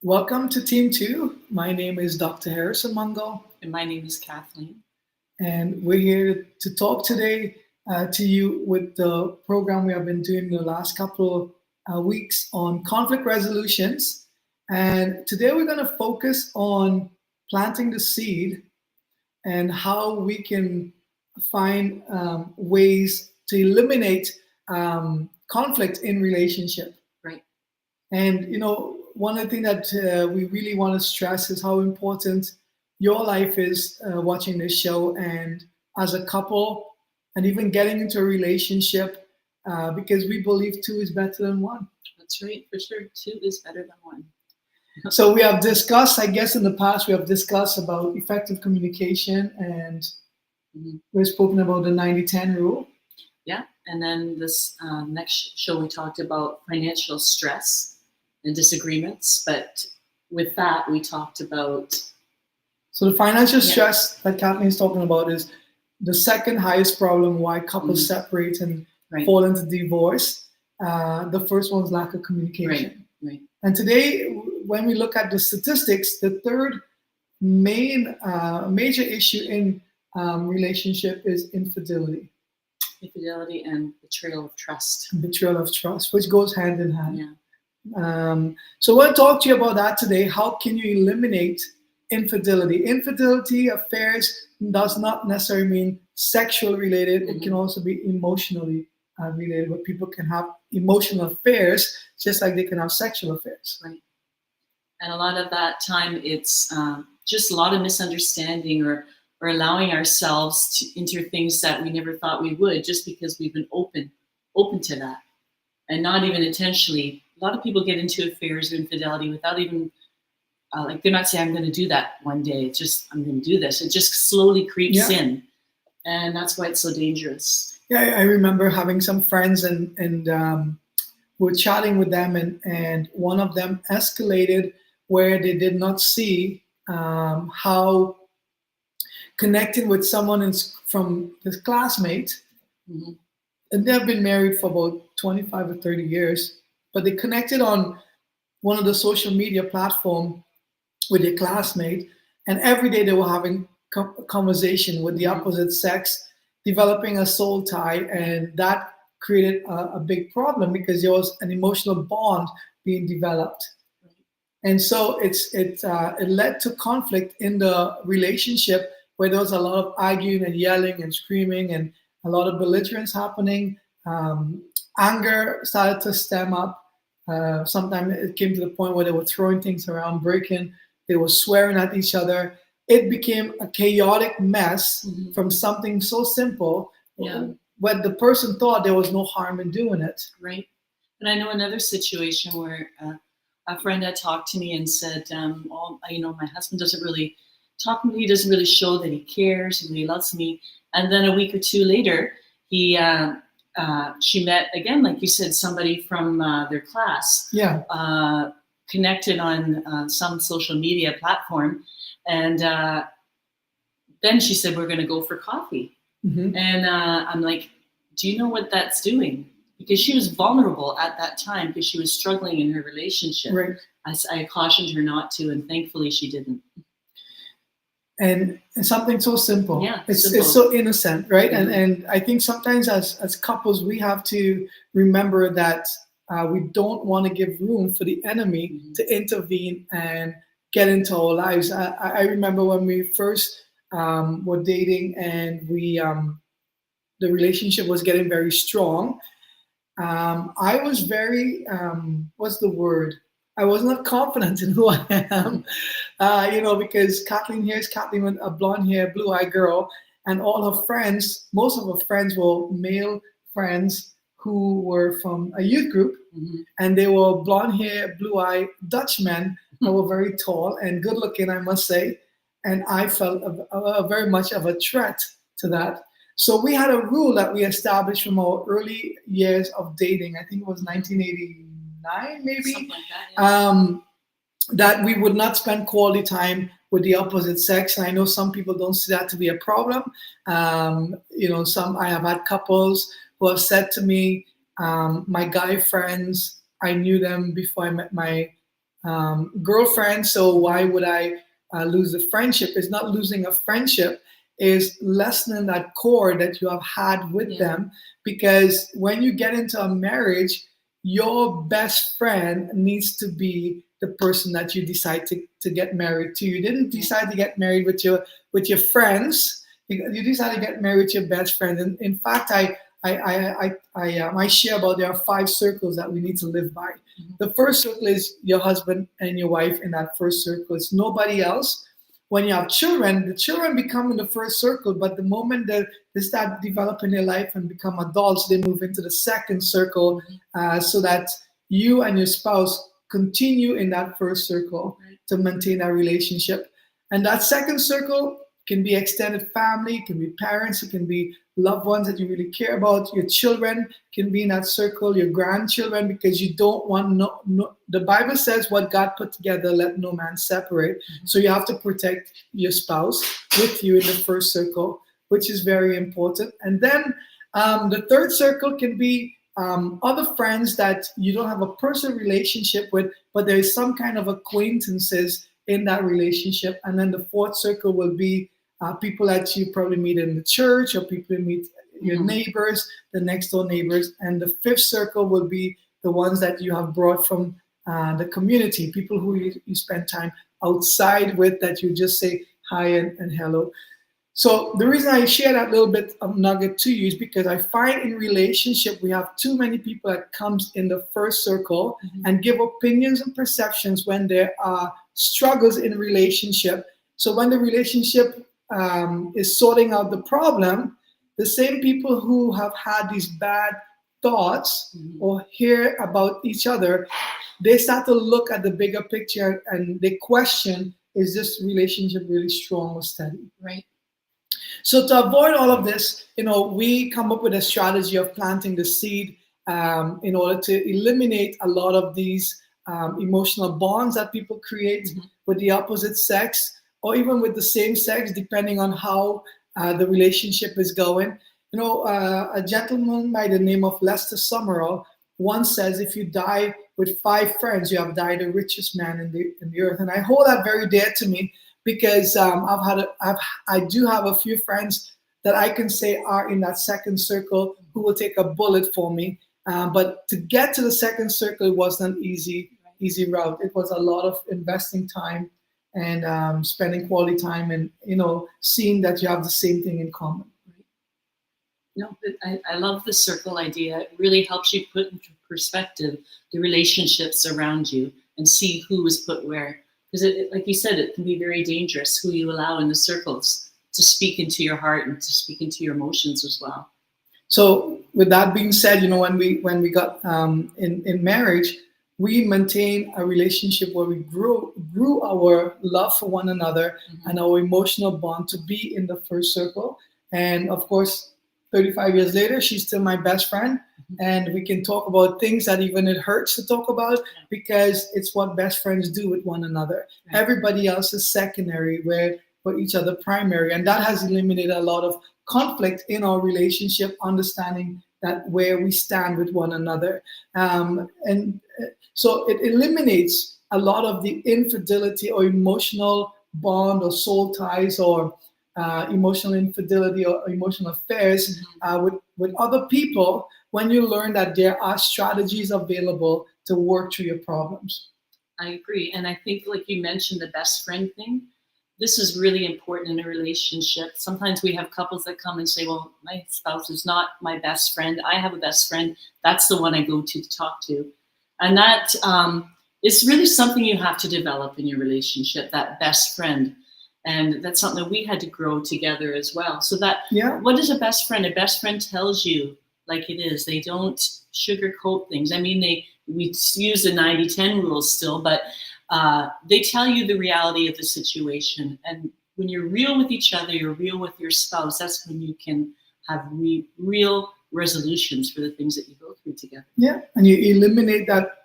Welcome to Team 2. My name is Dr. Harrison Mungal, And my name is Kathleen. and we're here to talk today to you with the program we have been doing the last couple weeks on conflict resolutions. And today we're going to focus on planting the seed and how we can find ways to eliminate conflict in relationship. Right. And one of the things that we really want to stress is how important your life is watching this show, and as a couple, and even getting into a relationship, because we believe two is better than one. That's right, for sure. Two is better than one. So we have discussed, I guess, in the past, we have discussed about effective communication, and we've spoken about the 90-10 rule. Yeah. And then this next show, we talked about financial stress and disagreements. But with that, we talked about. So the financial stress that Kathleen's talking about is the second highest problem why couples separate and fall into divorce. The first one is lack of communication. Right. And today, when we look at the statistics, the third major issue in relationship is infidelity. Infidelity and betrayal of trust. Betrayal of trust, which goes hand in hand. Yeah. So I want to talk to you about that today. How can you eliminate infidelity? Infidelity affairs does not necessarily mean sexual related. It can also be emotionally related, where people can have emotional affairs just like they can have sexual affairs. Right. And a lot of that time, it's just a lot of misunderstanding or allowing ourselves into things that we never thought we would, just because we've been open to that, and not even intentionally. A lot of people get into affairs or infidelity without even, they're not saying, I'm going to do that one day. It's just, I'm going to do this. It just slowly creeps in. And that's why it's so dangerous. Yeah, I remember having some friends and we're chatting with them, and one of them escalated where they did not see how connecting with someone from his classmate, and they've been married for about 25 or 30 years, but they connected on one of the social media platform with their classmate, and every day they were having conversation with the opposite sex, developing a soul tie, and that created a big problem because there was an emotional bond being developed. And so it led to conflict in the relationship, where there was a lot of arguing and yelling and screaming and a lot of belligerence happening. Anger started to stem up. Sometimes it came to the point where they were throwing things around, breaking. They were swearing at each other. It became a chaotic mess from something so simple, when the person thought there was no harm in doing it. Right. And I know another situation where a friend had talked to me and said, my husband doesn't really talk to me. He doesn't really show that he cares and he loves me. And then a week or two later, she met again, like you said, somebody from their class. Yeah. Connected on some social media platform, and then she said, we're going to go for coffee. And I'm like, do you know what that's doing? Because she was vulnerable at that time because she was struggling in her relationship. Right. I cautioned her not to, and thankfully she didn't. And something so simple. Yeah, it's so innocent, right? And I think sometimes as couples, we have to remember that we don't want to give room for the enemy to intervene and get into our lives. I remember when we first were dating, and the relationship was getting very strong. I was very, what's the word? I was not confident in who I am, because Kathleen here is Kathleen with a blonde hair, blue-eyed girl, and all her friends, most of her friends were male friends who were from a youth group, and they were blonde hair, blue-eyed Dutchmen who were very tall and good-looking, I must say, and I felt very much of a threat to that. So we had a rule that we established from our early years of dating. I think it was 1989, maybe. Something like that, that we would not spend quality time with the opposite sex. And I know some people don't see that to be a problem. I have had couples who have said to me, my guy friends, I knew them before I met my girlfriend, so why would I lose the friendship? It's not losing a friendship, is lessening that core that you have had with them. Because when you get into a marriage, your best friend needs to be the person that you decide to get married to. You didn't decide to get married with your friends. You decided to get married with your best friend. And in fact, I share about there are 5 circles that we need to live by. The first circle is your husband and your wife. In that first circle, it's nobody else. When you have children, the children become in the first circle, but the moment that they start developing their life and become adults, they move into the second circle, so that you and your spouse continue in that first circle to maintain that relationship. And that second circle can be extended family, it can be parents, it can be loved ones that you really care about. Your children can be in that circle, your grandchildren, because you don't want no the Bible says what God put together, let no man separate. So you have to protect your spouse with you in the first circle, which is very important. And then the third circle can be other friends that you don't have a personal relationship with, but there is some kind of acquaintances in that relationship. And then the fourth circle will be people that you probably meet in the church, or people you meet your neighbors, the next door neighbors. And the fifth circle will be the ones that you have brought from the community, people who you spend time outside with, that you just say hi and hello. So the reason I share that little bit of nugget to you is because I find in relationship we have too many people that comes in the first circle and give opinions and perceptions when there are struggles in relationship. So when the relationship is sorting out the problem, the same people who have had these bad thoughts or hear about each other, they start to look at the bigger picture and they question, is this relationship really strong or steady? Right. So to avoid all of this, we come up with a strategy of planting the seed in order to eliminate a lot of these emotional bonds that people create with the opposite sex, or even with the same sex, depending on how the relationship is going. A gentleman by the name of Lester Summerall once says, if you die with 5 friends, you have died the richest man in the earth. And I hold that very dear to me, because I do have a few friends that I can say are in that second circle who will take a bullet for me. But to get to the second circle, it wasn't an easy route. It was a lot of investing time and spending quality time, and seeing that you have the same thing in common. No, but I love the circle idea. It really helps you put into perspective the relationships around you and see who was put where. Because like you said, it can be very dangerous who you allow in the circles to speak into your heart and to speak into your emotions as well. So with that being said, when we got in marriage, we maintained a relationship where we grew our love for one another and our emotional bond to be in the first circle. And of course, 35 years later, she's still my best friend. And we can talk about things that even it hurts to talk about, because it's what best friends do with one another. Right. Everybody else is secondary, where for each other primary. And that has eliminated a lot of conflict in our relationship, understanding that where we stand with one another. And so it eliminates a lot of the infidelity or emotional bond or soul ties or emotional infidelity or emotional affairs with other people, when you learn that there are strategies available to work through your problems. I agree. And I think, like you mentioned, the best friend thing, this is really important in a relationship. Sometimes we have couples that come and say, well, my spouse is not my best friend. I have a best friend. That's the one I go to talk to. And that is really something you have to develop in your relationship, that best friend. And that's something that we had to grow together as well. So that, what is a best friend? A best friend tells you like it is. They don't sugarcoat things. I mean, we use the 90-10 rules still, but they tell you the reality of the situation. And when you're real with each other, you're real with your spouse, that's when you can have real resolutions for the things that you go through together. Yeah, and you eliminate that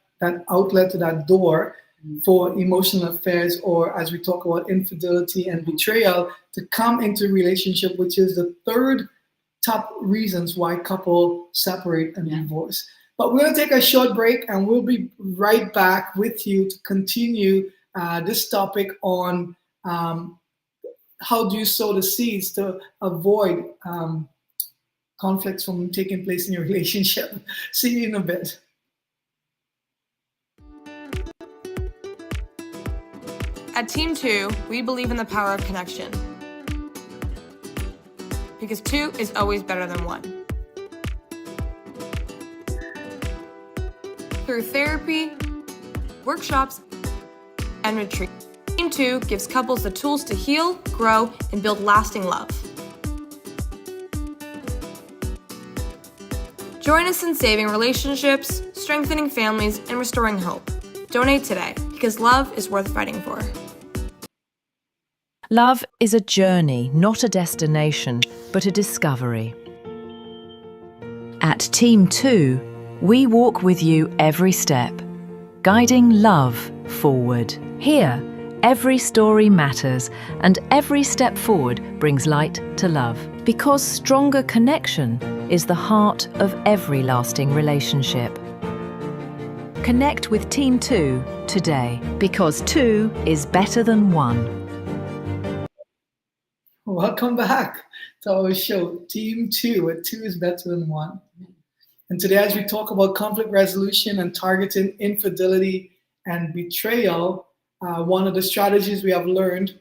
outlet to that door for emotional affairs, or as we talk about infidelity and betrayal, to come into relationship, which is the third top reasons why couple separate and divorce. But we're going to take a short break, and we'll be right back with you to continue this topic on how do you sow the seeds to avoid conflicts from taking place in your relationship. See you in a bit. At Team 2, we believe in the power of connection. Because 2 is always better than 1. Through therapy, workshops, and retreats, Team 2 gives couples the tools to heal, grow, and build lasting love. Join us in saving relationships, strengthening families, and restoring hope. Donate today, because love is worth fighting for. Love is a journey, not a destination, but a discovery. At Team 2, we walk with you every step, guiding love forward. Here, every story matters, and every step forward brings light to love. Because stronger connection is the heart of every lasting relationship. Connect with Team 2 today, because 2 is better than 1. Welcome back to our show, Team 2, where 2 is better than 1. And today, as we talk about conflict resolution and targeting infidelity and betrayal, one of the strategies we have learned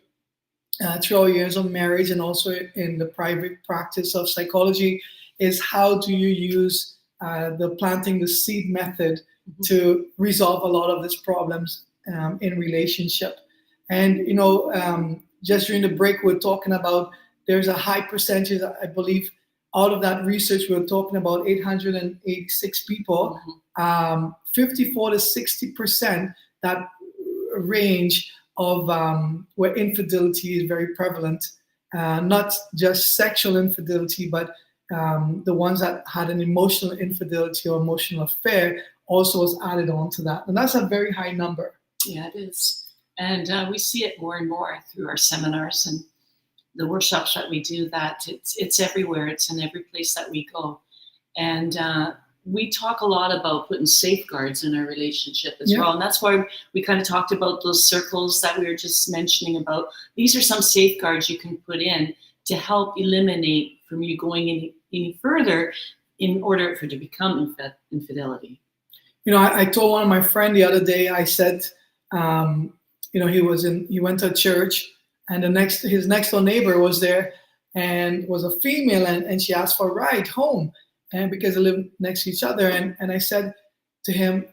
through our years of marriage and also in the private practice of psychology is how do you use the planting the seed method to resolve a lot of these problems in relationship. And, just during the break, we're talking about there's a high percentage, I believe, out of that research, we're talking about 886 people, 54 to 60%, that range of where infidelity is very prevalent, not just sexual infidelity, but the ones that had an emotional infidelity or emotional affair also was added on to that. And that's a very high number. Yeah, it is. And we see it more and more through our seminars and the workshops that we do, that it's everywhere. It's in every place that we go. And we talk a lot about putting safeguards in our relationship as well. And that's why we kind of talked about those circles that we were just mentioning about. These are some safeguards you can put in to help eliminate from you going any further in order for it to become infidelity. I told one of my friends the other day, I said, he went to a church, and his next door neighbor was there and was a female, and she asked for a ride home, and because they live next to each other. And I said to him,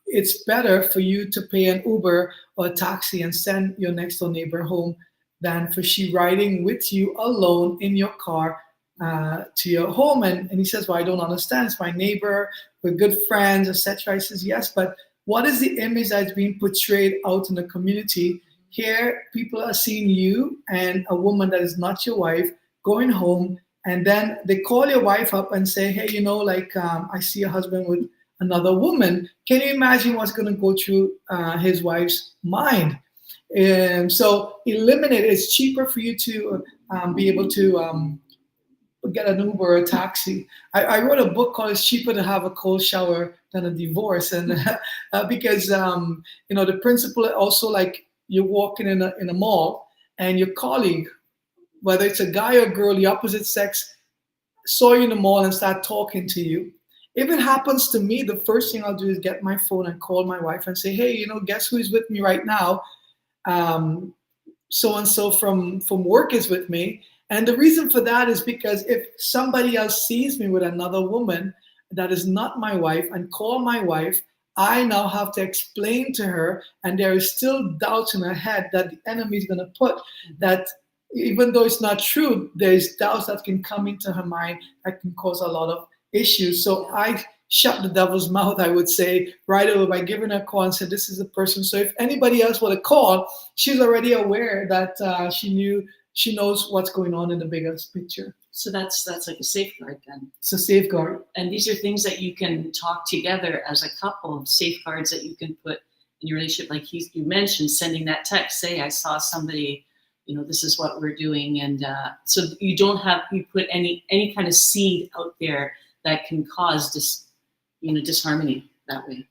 it's better for you to pay an Uber or a taxi and send your next door neighbor home than for she riding with you alone in your car to your home. And he says, well, I don't understand. It's my neighbor. We're good friends, etc. I says, yes, but what is the image that's being portrayed out in the community? Here, people are seeing you and a woman that is not your wife going home, and then they call your wife up and say, hey, I see your husband with another woman. Can you imagine what's going to go through his wife's mind? So eliminate it. It's cheaper for you to be able to get an Uber or a taxi. I wrote a book called It's Cheaper to Have a Cold Shower Than a Divorce. And because, the principle also, like you're walking in a mall and your colleague, whether it's a guy or girl, the opposite sex, saw you in the mall and start talking to you. If it happens to me, the first thing I'll do is get my phone and call my wife and say, hey, guess who's with me right now? So-and-so from work is with me. And the reason for that is because if somebody else sees me with another woman that is not my wife and call my wife, I now have to explain to her, and there is still doubts in her head that the enemy is going to put that, even though it's not true, there's doubts that can come into her mind that can cause a lot of issues. So I shut the devil's mouth, I would say, right away by giving her a call and said, this is the person. So if anybody else would have called, she's already aware that she knows what's going on in the bigger picture. So that's like a safeguard then. It's a safeguard. And these are things that you can talk together as a couple, safeguards that you can put in your relationship. Like you mentioned, sending that text, say, I saw somebody, this is what we're doing. And so you put any kind of seed out there that can cause disharmony that way.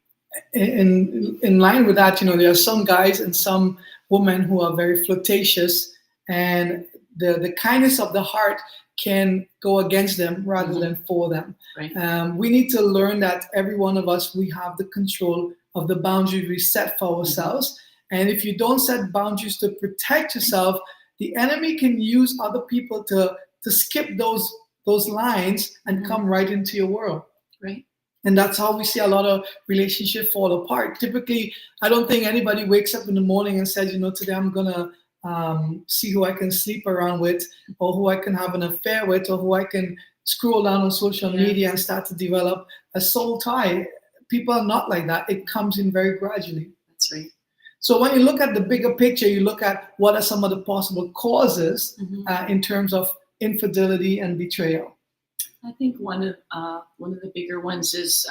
In line with that, there are some guys and some women who are very flirtatious, and the kindness of the heart can go against them rather than for them. Right. We need to learn that every one of us, we have the control of the boundaries we set for ourselves. And if you don't set boundaries to protect yourself, the enemy can use other people to skip those lines and come right into your world. Right. And that's how we see a lot of relationships fall apart. Typically, I don't think anybody wakes up in the morning and says, today I'm going to see who I can sleep around with, or who I can have an affair with, or who I can scroll down on social media and start to develop a soul tie. People are not like that. It comes in very gradually. That's right. So when you look at the bigger picture, you look at what are some of the possible causes in terms of infidelity and betrayal. I think one of the bigger ones is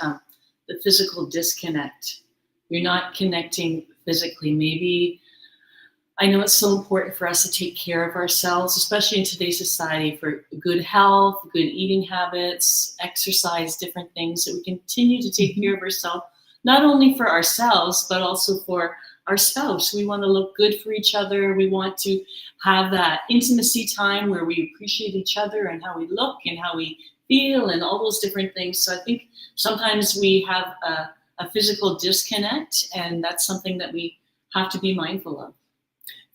the physical disconnect. You're not connecting physically. Maybe, I know it's so important for us to take care of ourselves, especially in today's society, for good health, good eating habits, exercise, different things, that we continue to take care of ourselves, not only for ourselves, but also for our spouse. We want to look good for each other. We want to have that intimacy time where we appreciate each other and how we look and how we feel and all those different things. So I think sometimes we have a physical disconnect, and that's something that we have to be mindful of.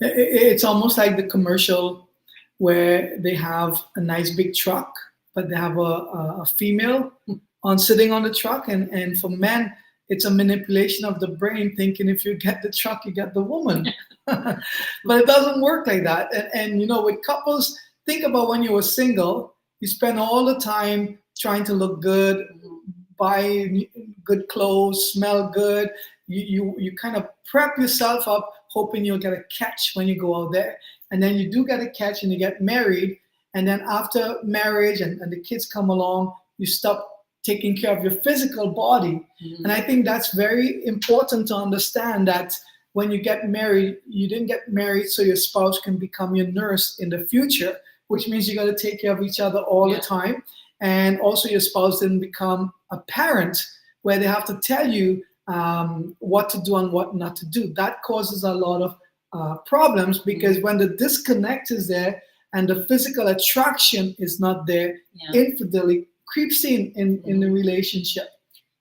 It's almost like the commercial where they have a nice big truck, but they have a female sitting on the truck. And for men, it's a manipulation of the brain, thinking if you get the truck, you get the woman. But it doesn't work like that. And with couples, think about when you were single, you spend all the time trying to look good, buy good clothes, smell good. You kind of prep yourself up, hoping you'll get a catch when you go out there. And then you do get a catch and you get married. And then after marriage and the kids come along, you stop taking care of your physical body. And I think that's very important to understand, that when you get married, you didn't get married so your spouse can become your nurse in the future, which means you got to take care of each other all the time. And also your spouse didn't become a parent where they have to tell you what to do and what not to do. That causes a lot of problems, because when the disconnect is there and the physical attraction is not there, infidelity creeps in the relationship.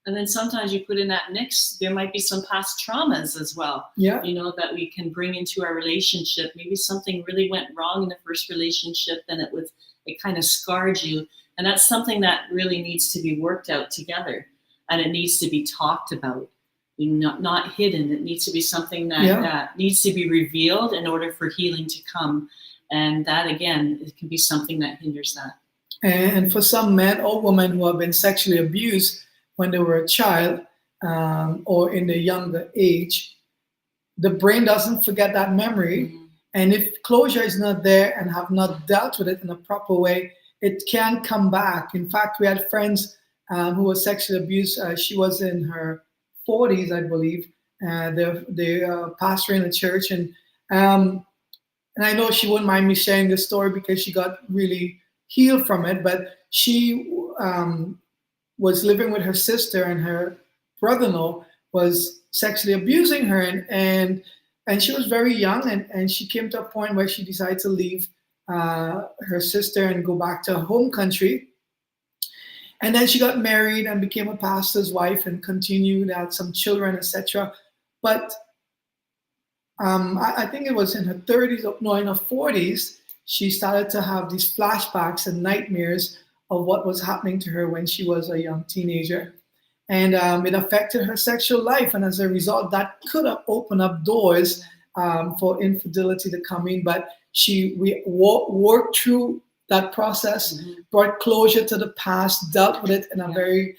And then sometimes you put in that mix, there might be some past traumas as well, that we can bring into our relationship. Maybe something really went wrong in the first relationship and it kind of scarred you. And that's something that really needs to be worked out together, and it needs to be talked about, not hidden. It needs to be something that needs to be revealed in order for healing to come. And that, again, it can be something that hinders that. And for some men or women who have been sexually abused when they were a child or in the younger age, the brain doesn't forget that memory. And if closure is not there and have not dealt with it in a proper way, it can come back. In fact, we had friends who were sexually abused. She was in her 40s, I believe. They're pastoring a church. And I know she wouldn't mind me sharing this story because she got really healed from it. But she was living with her sister, and her brother-in-law was sexually abusing her. And she was very young, and she came to a point where she decided to leave her sister and go back to her home country. And then she got married and became a pastor's wife and continued, had some children, etc. But I think it was in her 30s, no, in her 40s, she started to have these flashbacks and nightmares of what was happening to her when she was a young teenager. And it affected her sexual life. And as a result, that could have opened up doors for infidelity to come in. But we worked through that process, brought closure to the past, dealt with it in a very,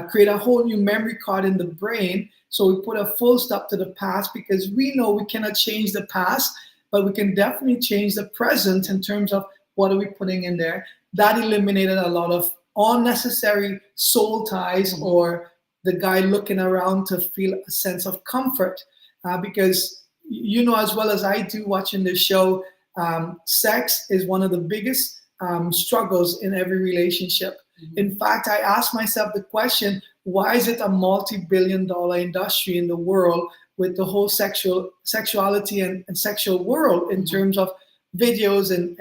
create a whole new memory card in the brain. So we put a full stop to the past, because we know we cannot change the past, but we can definitely change the present in terms of what are we putting in there. That eliminated a lot of unnecessary soul ties or the guy looking around to feel a sense of comfort. Because as well as I do watching this show, sex is one of the biggest struggles in every relationship. In fact, I ask myself the question, why is it a multi-billion-dollar industry in the world with the whole sexuality and sexual world in terms of videos and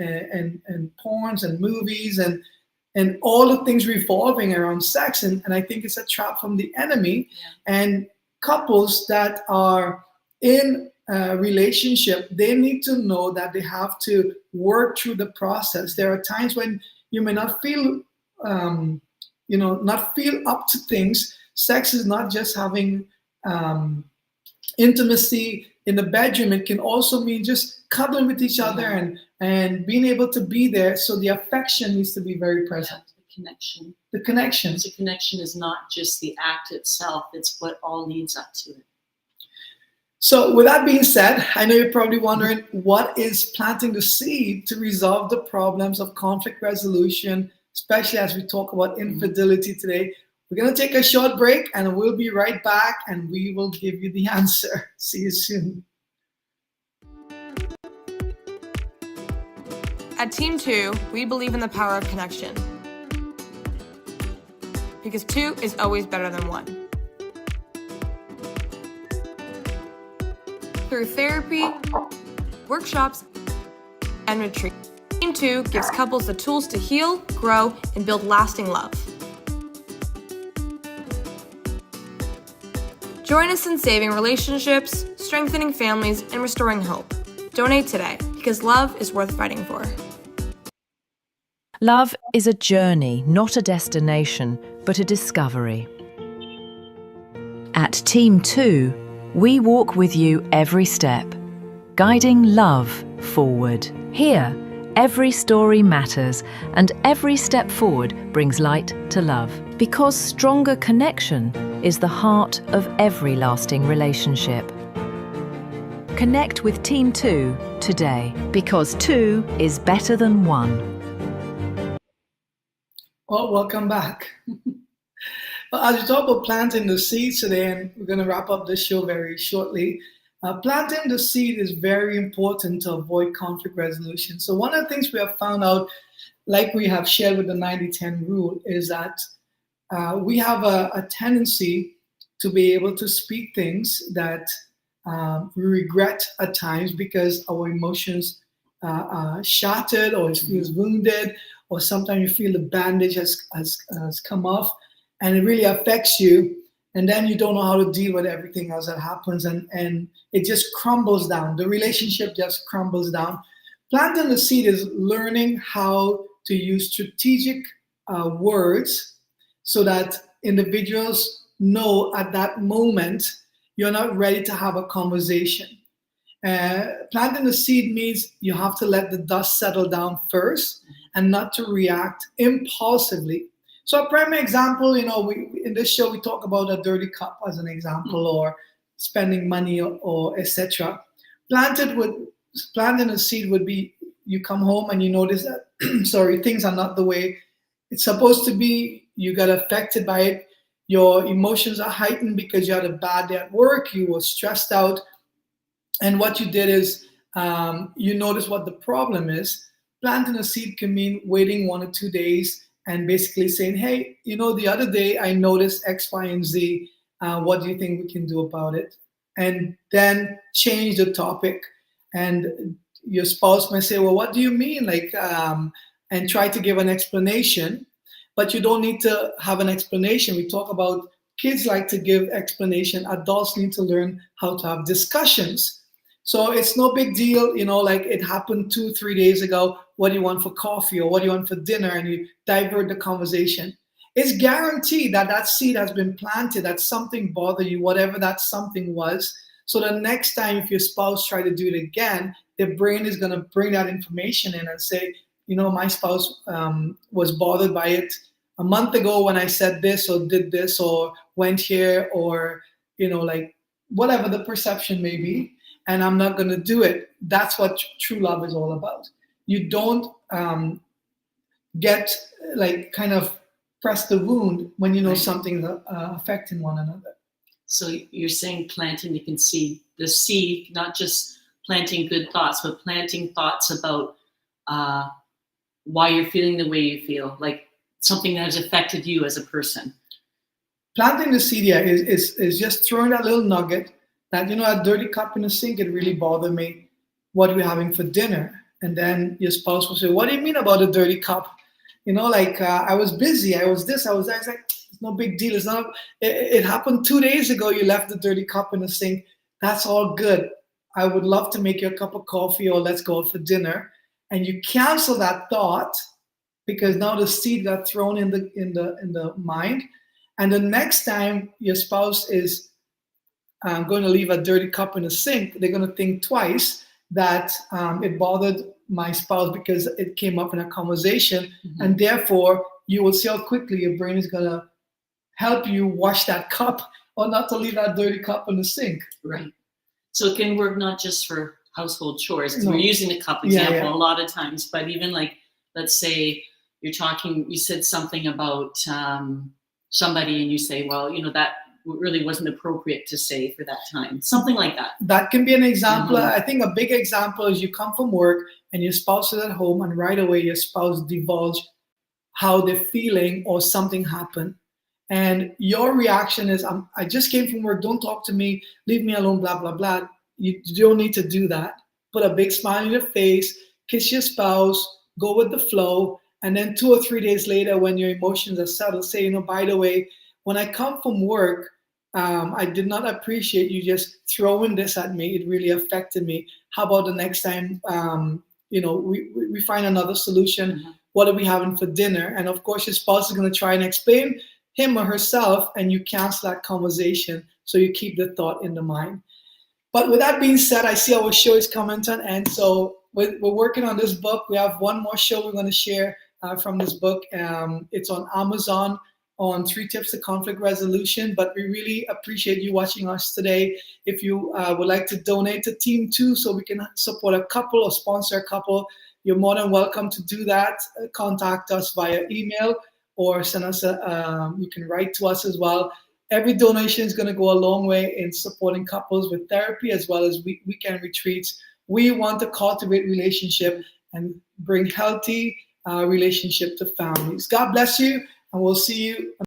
porns and movies and all the things revolving around sex. And I think it's a trap from the enemy. And couples that are in a relationship, they need to know that they have to work through the process. There are times when you may not feel, not feel up to things. Sex is not just having intimacy in the bedroom. It can also mean just cuddling with each other and being able to be there. So the affection needs to be very present. Connection. The connection. The connection is not just the act itself, it's what all leads up to it. So with that being said, I know you're probably wondering, what is planting the seed to resolve the problems of conflict resolution, especially as we talk about infidelity today? We're going to take a short break and we'll be right back and we will give you the answer. See you soon. At Team 2, we believe in the power of connection. Because 2 is always better than 1. Through therapy, workshops, and retreats, Team 2 gives couples the tools to heal, grow, and build lasting love. Join us in saving relationships, strengthening families, and restoring hope. Donate today, because love is worth fighting for. Love is a journey, not a destination, but a discovery. At Team 2, we walk with you every step, guiding love forward. Here, every story matters, and every step forward brings light to love. Because stronger connection is the heart of every lasting relationship. Connect with Team 2 today, because 2 is better than 1. Well, welcome back. Well, as we talk about planting the seeds today, and we're going to wrap up this show very shortly, planting the seed is very important to avoid conflict resolution. So one of the things we have found out, like we have shared with the 90-10 rule, is that we have a tendency to be able to speak things that we regret at times because our emotions are shattered, or it feels wounded, or sometimes you feel the bandage has come off and it really affects you. And then you don't know how to deal with everything else that happens, and it just crumbles down. The relationship just crumbles down. Planting the seed is learning how to use strategic words so that individuals know at that moment you're not ready to have a conversation. Planting the seed means you have to let the dust settle down first and not to react impulsively. So a prime example, in this show, we talk about a dirty cup as an example, or spending money, or etc. Planting a seed would be, you come home and you notice that, things are not the way it's supposed to be. You got affected by it. Your emotions are heightened because you had a bad day at work. You were stressed out. And what you did is you notice what the problem is. Planting a seed can mean waiting 1 or 2 days and basically saying, hey, the other day I noticed X, Y, and Z. What do you think we can do about it? And then change the topic. And your spouse may say, well, what do you mean? And try to give an explanation. But you don't need to have an explanation. We talk about kids like to give explanation. Adults need to learn how to have discussions. So it's no big deal, like it happened 2-3 days ago. What do you want for coffee, or what do you want for dinner? And you divert the conversation. It's guaranteed that seed has been planted, that something bothered you, whatever that something was. So the next time if your spouse try to do it again, their brain is going to bring that information in and say, my spouse was bothered by it a month ago when I said this or did this or went here, or, whatever the perception may be. And I'm not going to do it. That's what true love is all about. You don't get kind of press the wound when you know something affecting one another. So you're saying planting the seed, not just planting good thoughts, but planting thoughts about why you're feeling the way you feel, like something that has affected you as a person. planting the seed here is just throwing that little nugget that, a dirty cup in the sink, it really bothered me. What we're having for dinner. And then your spouse will say, what do you mean about a dirty cup? I was busy, I was this, I was that. It's like, it's no big deal. It's not, it happened 2 days ago, you left the dirty cup in the sink. That's all good. I would love to make you a cup of coffee, or let's go out for dinner. And you cancel that thought, because now the seed got thrown in the mind. And the next time your spouse is going to leave a dirty cup in the sink, they're going to think twice that it bothered my spouse because it came up in a conversation. Mm-hmm. And therefore, you will see how quickly your brain is going to help you wash that cup, or not to leave that dirty cup in the sink. Right. So it can work not just for household chores, because we're using the cup example a lot of times, but even like, let's say you said something about somebody, and you say, well, that really wasn't appropriate to say for that time. Something like that. That can be an example. Mm-hmm. I think a big example is you come from work and your spouse is at home, and right away your spouse divulges how they're feeling or something happened. And your reaction is, I just came from work, don't talk to me, leave me alone, blah, blah, blah. You don't need to do that. Put a big smile on your face, kiss your spouse, go with the flow. And then 2 or 3 days later, when your emotions are settled, say, by the way, when I come from work, I did not appreciate you just throwing this at me. It really affected me. How about the next time, we find another solution? Mm-hmm. What are we having for dinner? And of course, your spouse is going to try and explain him or herself, and you cancel that conversation, so you keep the thought in the mind. But with that being said, I see our show is coming to an end. So we're working on this book. We have one more show we're going to share from this book. It's on Amazon, on 3 tips to conflict resolution. But we really appreciate you watching us today. If you would like to donate to Team2 so we can support a couple or sponsor a couple, you're more than welcome to do that. Contact us via email, or send us you can write to us as well. Every donation is going to go a long way in supporting couples with therapy, as well as weekend retreats. We want to cultivate relationship and bring healthy relationship to families. God bless you, and we'll see you